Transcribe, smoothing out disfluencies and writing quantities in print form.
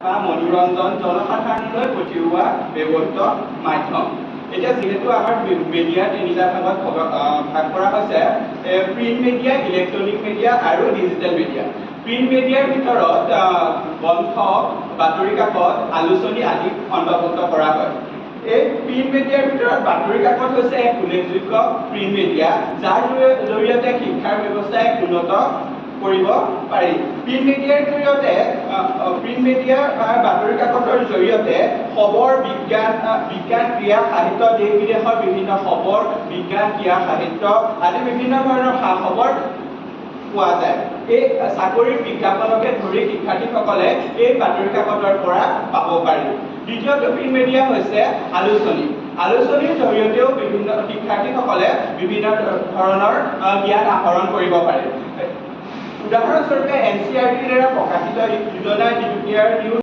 বা মনোৰঞ্জন জনসাধাৰণলৈ পঠিওৱা ব্যৱহৃত মাধ্যম। এতিয়া যেহেতু আমাৰ মিডিয়া তিনিটা ভাগত ভাগ কৰা হৈছে, প্ৰিণ্ট মিডিয়া, ইলেক্ট্ৰনিক মিডিয়া আৰু ডিজিটেল মিডিয়া। প্ৰিণ্ট মিডিয়াৰ ভিতৰত গ্ৰন্থ, বাতৰি কাকত, আলোচনী আদি অন্তৰ্ভুক্ত কৰা হয়। এই প্ৰিণ্ট মিডিয়াৰ ভিতৰত বাতৰি কাকত হৈছে এক উল্লেখযোগ্য প্ৰিণ্ট মিডিয়া, যাৰ জৰিয়তে শিক্ষাৰ ব্যৱস্থা এক উন্নত কৰিব পাৰি। প্ৰিণ্ট মিডিয়াৰ জৰিয়তে প্ৰিণ্ট মিডিয়া বা বাতৰি কাকতৰ জৰিয়তে খবৰ, বিজ্ঞান, ক্ৰীড়া, সাহিত্য, দেশ বিদেশৰ বিভিন্ন খবৰ, বিজ্ঞান, ক্ৰীড়া, সাহিত্য আদি বিভিন্ন ধৰণৰ খা খবৰ পোৱা যায়। এই চাকৰিৰ বিজ্ঞাপনকে ধৰি শিক্ষাৰ্থীসকলে এই বাতৰি কাকতৰ পৰা পাব পাৰি। দ্বিতীয়টো প্ৰিণ্ট মিডিয়া হৈছে আলোচনী। আলোচনীৰ জৰিয়তেও বিভিন্ন শিক্ষাৰ্থীসকলে বিভিন্ন ধৰণৰ জ্ঞান আহৰণ কৰিব পাৰে। উদাহৰণস্বৰূপে NCERT-ৰ দ্বাৰা প্ৰকাশিত ইউজনাৰ নিউজ